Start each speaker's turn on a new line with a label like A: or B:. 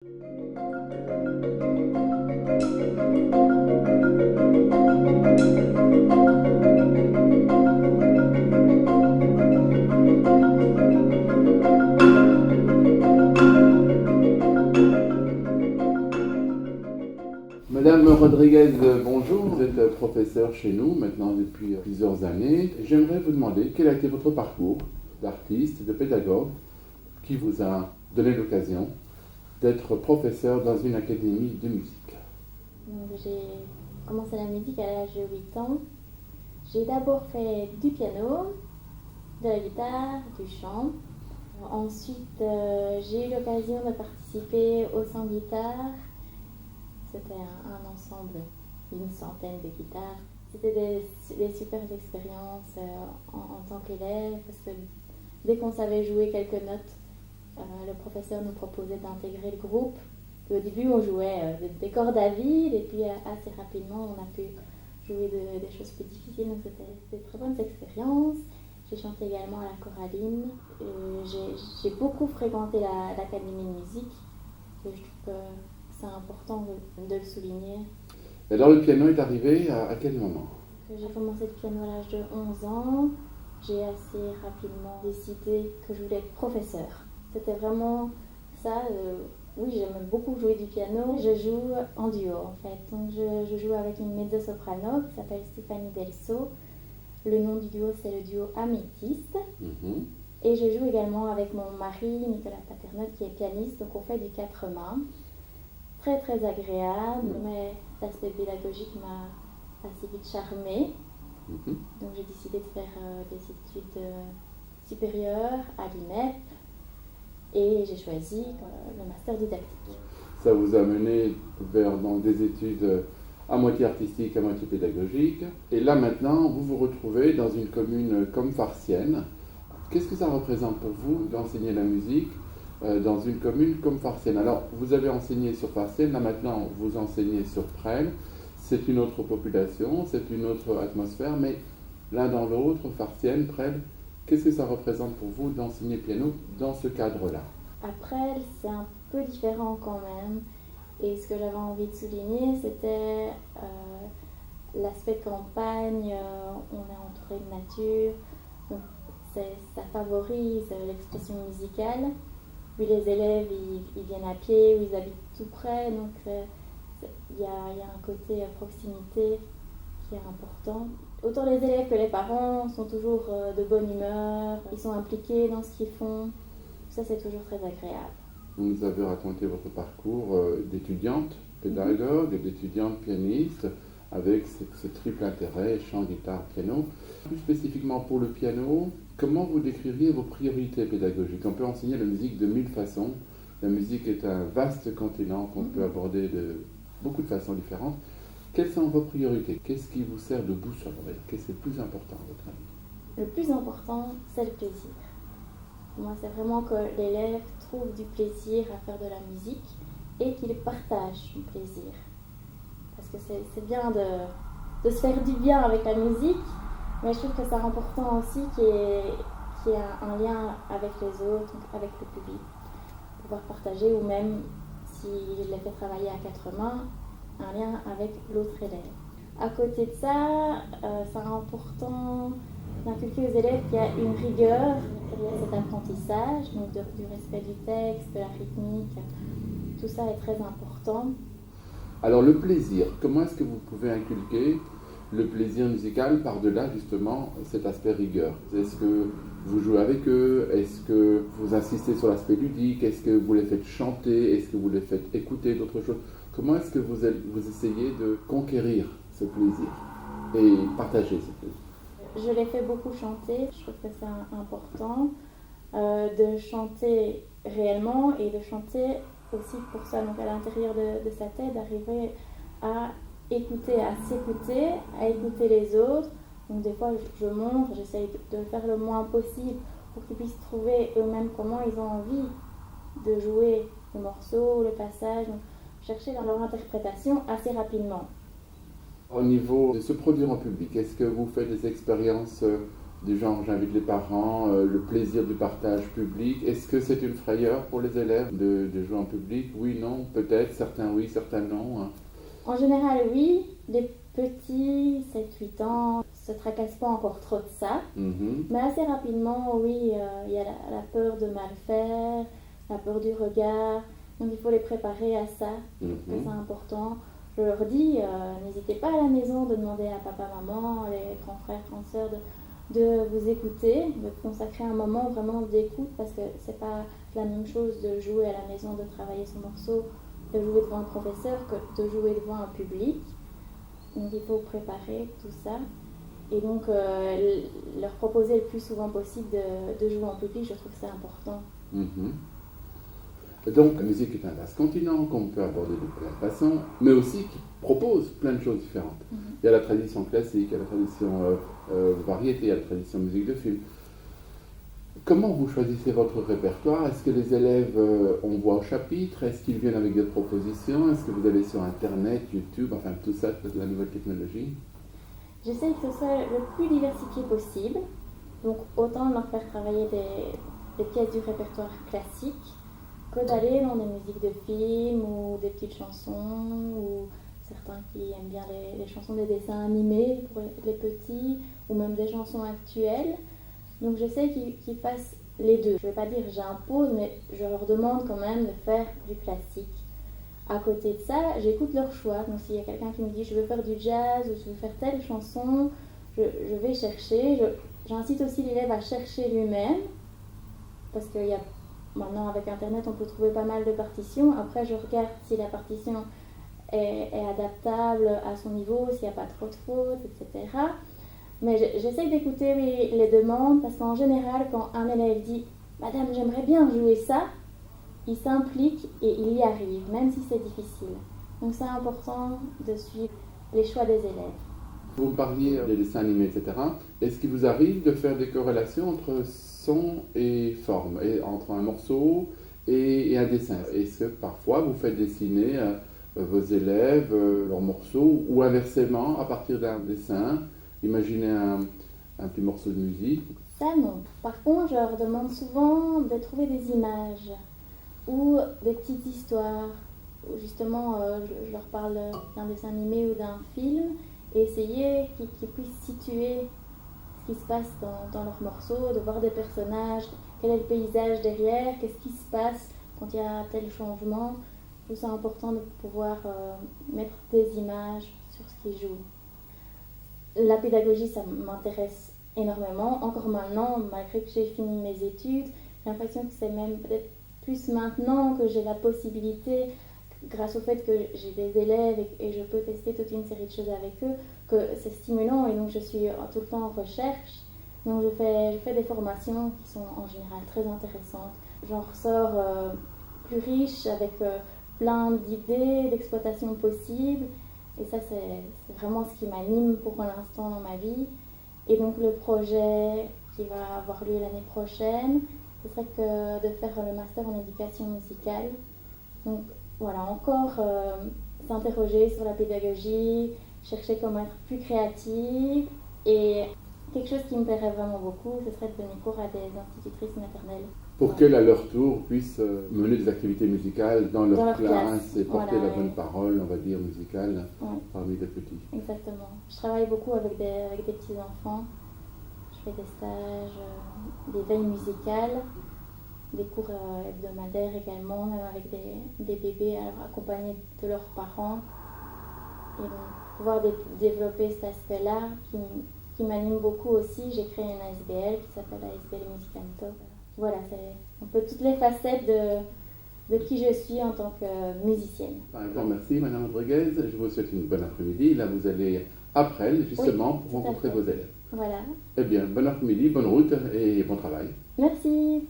A: Madame Rodriguez, bonjour. Vous êtes professeure chez nous maintenant depuis plusieurs années. J'aimerais vous demander quel a été votre parcours d'artiste, de pédagogue qui vous a donné l'occasion d'être professeur dans une académie de musique.
B: Donc, j'ai commencé la musique à l'âge de 8 ans. J'ai d'abord fait du piano, de la guitare, du chant. Ensuite, j'ai eu l'occasion de participer au Sans-Guitare. C'était un ensemble d'une centaine de guitares. C'était des super expériences en tant qu'élève, parce que dès qu'on savait jouer quelques notes, le professeur nous proposait d'intégrer le groupe. Et au début, on jouait des cordes à vide, et puis assez rapidement, on a pu jouer des choses plus difficiles. Donc c'était des très bonnes expériences. J'ai chanté également à la choraline. J'ai beaucoup fréquenté l'académie de musique. Et je trouve que c'est important de le souligner.
A: Et alors le piano est arrivé à quel moment?
B: J'ai commencé le piano à l'âge de 11 ans. J'ai assez rapidement décidé que je voulais être professeur. C'était vraiment ça. Oui, j'aime beaucoup jouer du piano. Je joue en duo en fait. Donc je joue avec une mezzo-soprano qui s'appelle Stéphanie Delso. Le nom du duo, c'est le duo Améthyste. Et je joue également avec mon mari, Nicolas Paternotte, qui est pianiste. Donc on fait du 4 mains. Très très agréable, mais l'aspect pédagogique m'a assez vite charmée. Donc j'ai décidé de faire des études supérieures à l'INEP et j'ai choisi le master didactique.
A: Ça vous a mené vers des études à moitié artistiques, à moitié pédagogiques. Et là maintenant, vous vous retrouvez dans une commune comme Farciennes. Qu'est-ce que ça représente pour vous d'enseigner la musique dans une commune comme Farciennes? Alors, vous avez enseigné sur Farciennes, là maintenant vous enseignez sur Presles. C'est une autre population, c'est une autre atmosphère, mais l'un dans l'autre, Farciennes, Presles, qu'est-ce que ça représente pour vous d'enseigner le piano dans ce cadre-là?
B: Après, c'est un peu différent quand même. Et ce que j'avais envie de souligner, c'était l'aspect campagne. On est entouré de nature, donc ça favorise l'expression musicale. Puis les élèves, ils viennent à pied ou ils habitent tout près, donc il y a un côté proximité qui est important. Autant les élèves que les parents sont toujours de bonne humeur, ils sont impliqués dans ce qu'ils font. Ça, c'est toujours très agréable.
A: Vous nous avez raconté votre parcours d'étudiante pédagogue et d'étudiante pianiste avec ce triple intérêt, chant, guitare, piano. Plus spécifiquement pour le piano, comment vous décririez vos priorités pédagogiques? On peut enseigner la musique de 1000 façons. La musique est un vaste continent qu'on peut aborder de beaucoup de façons différentes. Quelles sont vos priorités? Qu'est-ce qui vous sert de boussole? Qu'est-ce qui est le plus important à votre avis?
B: Le plus important, c'est le plaisir. Pour moi, c'est vraiment que l'élève trouve du plaisir à faire de la musique et qu'il partage son plaisir. Parce que c'est bien de se faire du bien avec la musique, mais je trouve que c'est important aussi qu'il y ait un lien avec les autres, avec le public. Pouvoir partager, ou même, si je les fais travailler à 4 mains, un lien avec l'autre élève. À côté de ça, c'est important d'inculquer aux élèves qu'il y a une rigueur derrière cet apprentissage, donc du respect du texte, de la rythmique, tout ça est très important.
A: Alors le plaisir, comment est-ce que vous pouvez inculquer le plaisir musical par-delà justement cet aspect rigueur? Est-ce que vous jouez avec eux? Est-ce que vous insistez sur l'aspect ludique? Est-ce que vous les faites chanter? Est-ce que vous les faites écouter d'autres choses? Comment est-ce que vous essayez de conquérir ce plaisir et partager ce plaisir?
B: Je les fais beaucoup chanter, je trouve que c'est important de chanter réellement et de chanter aussi pour ça, donc à l'intérieur de sa tête, d'arriver à écouter, à s'écouter, à écouter les autres. Donc des fois je montre, j'essaye de le faire le moins possible pour qu'ils puissent trouver eux-mêmes comment ils ont envie de jouer le morceau, le passage, donc chercher dans leur interprétation assez rapidement.
A: Au niveau de se produire en public, est-ce que vous faites des expériences du genre j'invite les parents, le plaisir du partage public. Est-ce que c'est une frayeur pour les élèves de jouer en public? Oui, non, peut-être, certains oui, certains non, hein.
B: En général, oui. Les petits, 7-8 ans, se tracassent pas encore trop de ça.
A: Mhm.
B: Mais assez rapidement, oui, il y a la peur de mal faire, la peur du regard. Donc il faut les préparer à ça, que
A: Mhm.
B: c'est important. Je leur dis, n'hésitez pas à la maison de demander à papa, maman, les grands frères, grandes sœurs de vous écouter, de consacrer un moment vraiment d'écoute parce que c'est pas la même chose de jouer à la maison, de travailler son morceau, de jouer devant un professeur que de jouer devant un public. Donc il faut préparer tout ça. Et donc leur proposer le plus souvent possible de jouer en public, je trouve que c'est important.
A: Mhm. Donc, la musique est un vaste continent qu'on peut aborder de plein de façons, mais aussi qui propose plein de choses différentes. Il y a la tradition classique, il y a la tradition variété, il y a la tradition musique de film. Comment vous choisissez votre répertoire? Est-ce que les élèves, on voit au chapitre? Est-ce qu'ils viennent avec des propositions? Est-ce que vous allez sur Internet, YouTube, enfin tout ça, toute la nouvelle technologie?
B: J'essaie que ce soit le plus diversifié possible. Donc autant leur faire travailler des pièces du répertoire classique que d'aller dans des musiques de films ou des petites chansons ou certains qui aiment bien les chansons des dessins animés pour les petits ou même des chansons actuelles. Donc j'essaie qu'ils fassent les deux. Je ne vais pas dire j'impose, mais je leur demande quand même de faire du classique. À côté de ça, j'écoute leur choix. Donc s'il y a quelqu'un qui me dit je veux faire du jazz ou je veux faire telle chanson, je vais chercher. J'incite aussi l'élève à chercher lui-même parce qu'il y a maintenant avec internet on peut trouver pas mal de partitions. Après je regarde si la partition est adaptable à son niveau, s'il n'y a pas trop de fautes, etc. Mais j'essaie d'écouter les demandes parce qu'en général quand un élève dit Madame j'aimerais bien jouer ça, il s'implique et il y arrive, même si c'est difficile. Donc c'est important de suivre les choix des élèves.
A: Vous me parliez des dessins animés, etc. Est-ce qu'il vous arrive de faire des corrélations entre son et forme, et entre un morceau et un dessin? Est-ce que parfois vous faites dessiner vos élèves leurs morceaux, ou inversement, à partir d'un dessin, imaginez un petit morceau de musique?
B: Ça non. Par contre, je leur demande souvent de trouver des images ou des petites histoires. Justement, je leur parle d'un dessin animé ou d'un film et essayer qu'ils puissent situer ce qui se passe dans leur morceau, de voir des personnages, quel est le paysage derrière, qu'est-ce qui se passe quand il y a tel changement. Je trouve ça important de pouvoir mettre des images sur ce qu'ils jouent. La pédagogie, ça m'intéresse énormément. Encore maintenant, malgré que j'ai fini mes études, j'ai l'impression que c'est même peut-être plus maintenant que j'ai la possibilité, grâce au fait que j'ai des élèves et je peux tester toute une série de choses avec eux, que c'est stimulant et donc je suis tout le temps en recherche. Donc je fais des formations qui sont en général très intéressantes. J'en ressors plus riche avec plein d'idées, d'exploitation possibles. Et ça, c'est vraiment ce qui m'anime pour l'instant dans ma vie. Et donc le projet qui va avoir lieu l'année prochaine, ce serait que de faire le master en éducation musicale. Donc voilà, encore s'interroger sur la pédagogie, chercher comment être plus créative. Et quelque chose qui me plairait vraiment beaucoup, ce serait de donner cours à des institutrices maternelles.
A: Pour qu'elles, à leur tour, puissent mener des activités musicales dans leur classe et porter
B: voilà,
A: la bonne parole, on va dire, musicale, parmi les petits.
B: Exactement. Je travaille beaucoup avec des petits-enfants. Je fais des stages, des veilles musicales, des cours hebdomadaires également, même avec des bébés accompagnés de leurs parents. Et donc, pouvoir développer cet aspect-là qui m'anime beaucoup aussi. J'ai créé une ASBL qui s'appelle ASBL Musicanto. Voilà, c'est un peu toutes les facettes de qui je suis en tant que musicienne.
A: Un grand merci, Madame Rodriguez. Je vous souhaite une bonne après-midi. Là, vous allez après, justement, pour rencontrer vos élèves.
B: Voilà.
A: Eh bien, bon après-midi, bonne route et bon travail.
B: Merci.